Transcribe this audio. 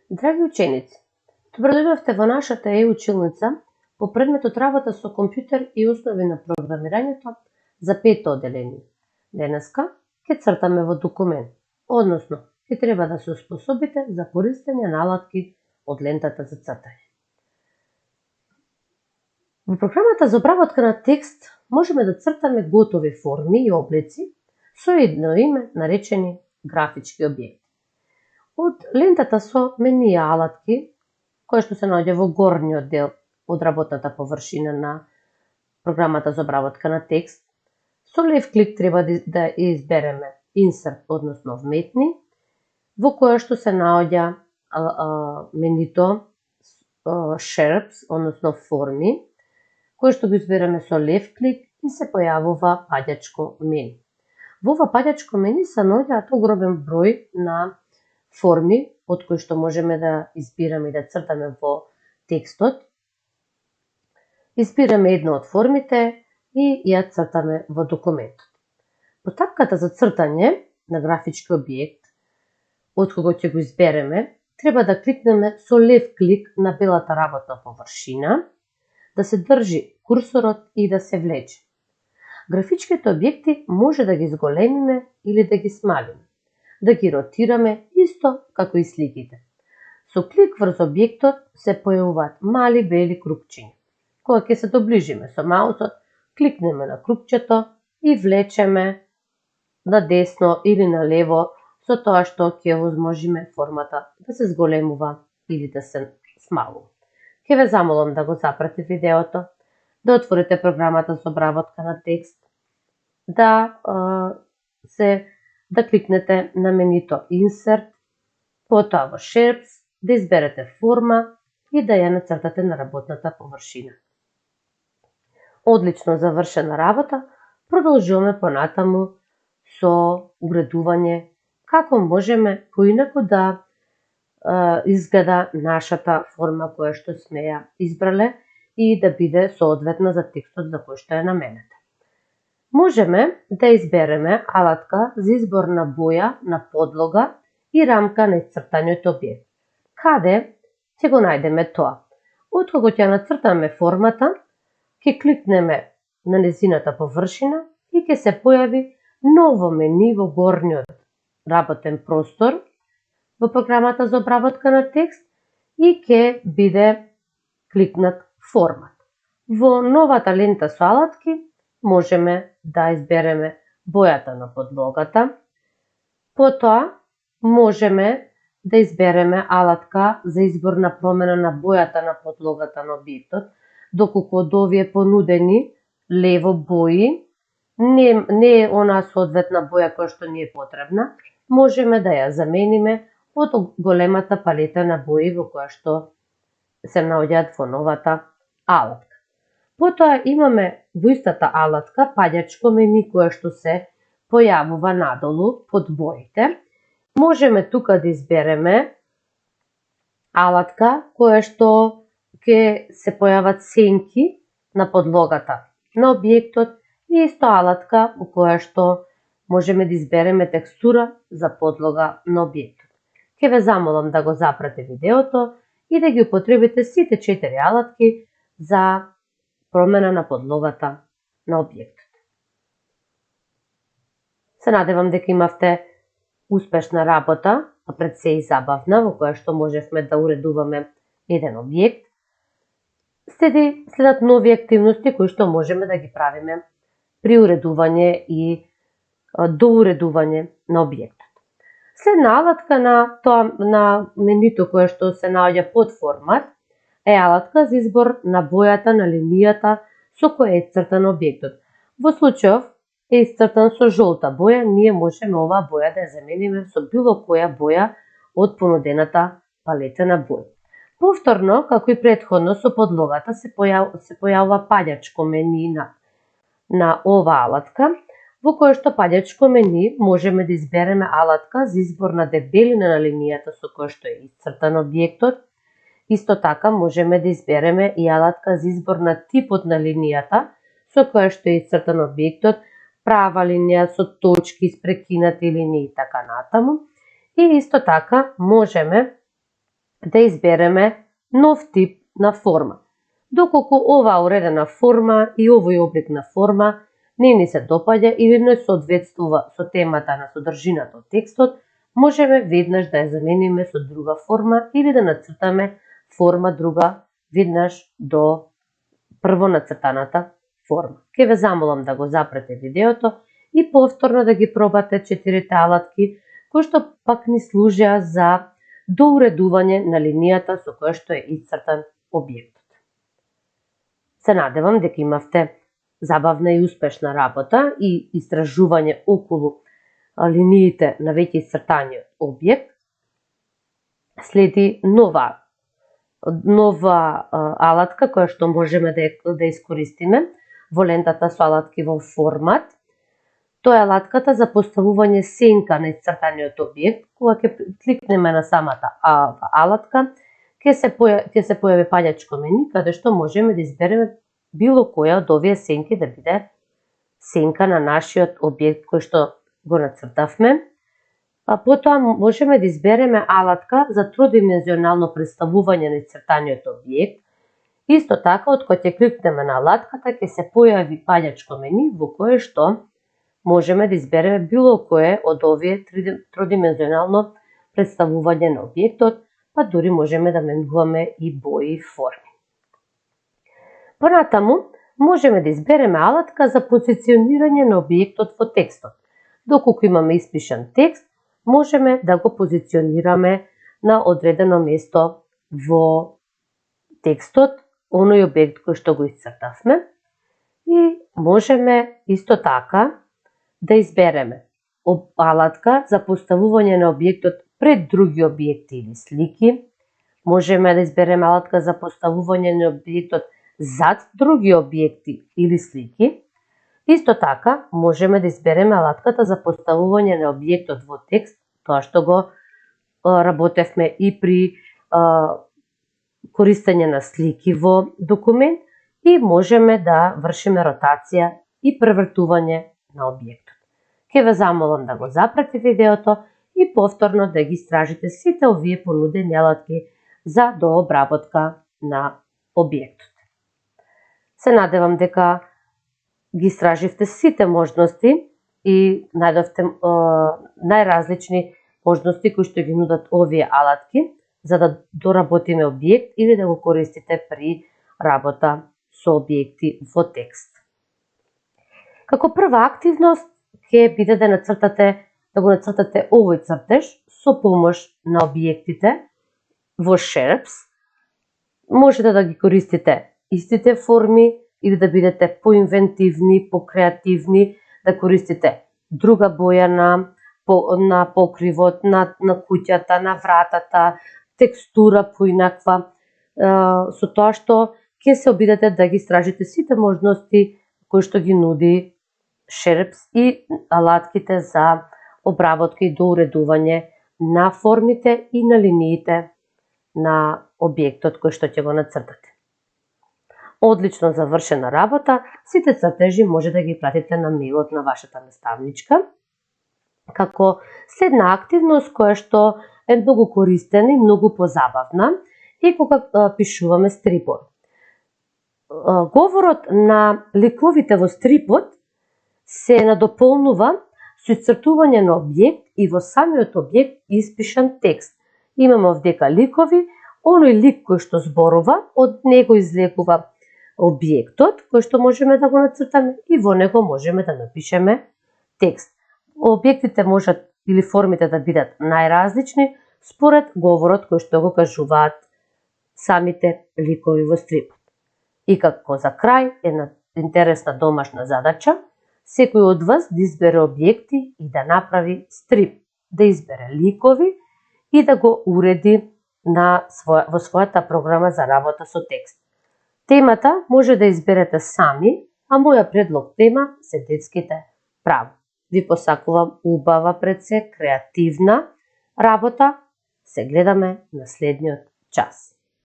Драги ученици, добродојдовте во нашата училница по предметот работа со компјутер и основи на програмирањето за 5-то одделение. Денеска ќе цртаме во документ, односно ќе треба да се оспособите за користење на алатки од лентата за цртање. Во програмата за обработка на текст можеме да цртаме готови форми и облици со едно име наречени графички објекти. Од лентата со менија алатки, која што се наоѓа во горниот дел од работната површина на програмата за обработка на текст, со лев клик треба да избереме Insert, односно вметни, во која што се наоѓа менито Shapes, односно форми, кој што го избереме со лев клик и се појавува паѓачко мени. Во ова паѓачко мени се наоѓаат огромен број на форми од кои што можеме да избираме и да цртаме во текстот. Избираме една од формите и ја цртаме во документот. Постапката за цртање на графички објект, од кого ќе го избереме, треба да кликнеме со лев клик на белата работна површина, да се држи курсорот и да се влече. Графичките објекти може да ги зголемиме или да ги смалиме, да ги ротираме исто како и сликите. Со клик врз објектот се појавуваат мали бели крупчиња. Кога ќе се доближиме со маусот, кликнеме на крупчето и влечеме на десно или на лево, со тоа што ќе овозможиме формата да се зголемува или да се смалува. Ќе ве замолам да го запрате видеото, да отворите програмата за обработка на текст, да кликнете на менито Insert, потоа во Shapes, да изберете форма и да ја нацртате на работната површина. Одлично завршена работа, продолжуваме понатаму со уредување како можеме поинаку да изгледа нашата форма која што сме ја избрале и да биде соодветна за текстот за кој што е наменета. Можеме да избереме алатка за избор на боја, на подлога и рамка на исцртаниот објект. Каде ќе го најдеме тоа? Откако ќе нацртаме формата, ќе кликнеме на нејзината површина и ќе се појави ново мени во горниот работен простор во програмата за обработка на текст и ќе биде кликнат формат. Во новата лента со алатки можеме да избереме бојата на подлогата, потоа можеме да избереме алатка за избор на промена на бојата на подлогата на објектот, доколку од овие понудени лево бои не е онаа соодветна боја која што ни е потребна, можеме да ја замениме од големата палета на бои во која што се наоѓаат во новата алатка. Потоа имаме во истата алатка паѓачко мени кое што се појавува надолу под боите. Можеме тука да избереме алатка која што ќе се појават сенки на подлогата на објектот и исто алатка во која што можеме да избереме текстура за подлога на објектот. Ќе ве замолам да го запрате видеото и да ги употребите сите 4 алатки за промена на подлогата на објектот. Се надевам дека имавте успешна работа, а пред се и забавна, во која што можевме да уредуваме еден објект. Следат нови активности кои што можеме да ги правиме при уредување и доуредување на објектот. Следна алатка на менито кое што се наоѓа под формат е алатка за избор на бојата на линијата со која е исцртан објектот. Во случајов е исцртан со жолта боја, ние можеме оваа боја да ја замениме со било која боја од понудената палета на бои. Повторно, како и претходно со подлогата, се појавува паѓачко мени на ова алатка, во која што паѓачко мени можеме да избереме алатка за избор на дебелина на линијата со која што е исцртан објектот. Исто така можеме да избереме и алатка за избор на типот на линијата со која што е исцртан објектот, права линија со точки, испрекинати линии и така натаму. И исто така можеме да избереме нов тип на форма. Доколку оваа уредена форма и овој облик на форма не ни се допаѓа или не соодветствува со темата на содржината од текстот, можеме веднаш да ја замениме со друга форма или да нацртаме форма друга веднаш до прво нацртаната форма. Ке ве замолам да го запрете видеото и повторно да ги пробате 4 алатки, кои што пак ни служеа за доуредување на линијата со која што е исцртан објектот. Се надевам дека имавте забавна и успешна работа и истражување околу линиите на веќе исцртаниот објект. Следи нова алатка која што можеме да искористиме во лентата со алатки во формат. Тоа е алатката за поставување сенка на исцртаниот објект. Кога ќе кликнеме на самата алатка, ќе се појави паѓачко мени каде што можеме да избереме било која од овие сенки да биде сенка на нашиот објект кој што го нацртавме. Потоа можеме да избереме алатка за тродимензионално представување на исцртаниот објект. Исто така, од кога ќе кликнеме на алатката, ќе се појави паѓачко мени во кое што можеме да избереме било кое од овие тродимензионално представување на објектот, па дури можеме да менуваме и бои и форми. Понатаму, можеме да избереме алатка за позиционирање на објектот во текстот. Доколку имаме испишан текст, можеме да го позиционираме на одредено место во текстот, оној објект кој што го исцртавме, и можеме исто така да избереме алатка за поставување на објектот пред други објекти или слики. Можеме да избереме алатка за поставување на објектот зад други објекти или слики. Исто така, можеме да избереме алатката за поставување на објектот во текст, тоа што го работевме и при користење на слики во документ, и можеме да вршиме ротација и превртување на објектот. Ке ве замолам да го запрете видеото и повторно да ги истражите сите овие понудени алатки за дообработка на објектот. Се надевам дека ги истраживте сите можности и најдовте најразлични можности кои што ги нудат овие алатки за да доработиме објект или да го користите при работа со објекти во текст. Како прва активност ќе биде да го нацртате овој цртеж со помош на објектите во Shapes. Можете да ги користите истите форми или да бидете поинвентивни, покреативни, да користите друга боја на покривот, на куќата, на вратата, текстура поинаква, со тоа што ќе се обидете да ги истражите сите можности кои што ги нуди Shapes и алатките за обработка и доуредување на формите и на линиите на објектот кој што ќе го нацртате. Одлично завршена работа, сите цртежи може да ги пратите на мејлот на вашата наставничка, како следна активност која што е многу користена и многу позабавна е кога пишуваме стрипот. Говорот на ликовите во стрипот се надополнува со исцртување на објект и во самиот објект испишан текст. Имаме овдека ликови, оној лик кој што зборува, од него излегува објектот кој што можеме да го нацртаме и во него можеме да напишеме текст. Објектите можат или формите да бидат најразлични според говорот кој што го кажуваат самите ликови во стрипот. И како за крај, една интересна домашна задача, секој од вас да избере објекти и да направи стрип, да избере ликови и да го уреди во својата програма за работа со текст. Темата може да изберете сами, а моја предлог тема се детските права. Ви посакувам убава пред се, креативна работа. Се гледаме на следниот час.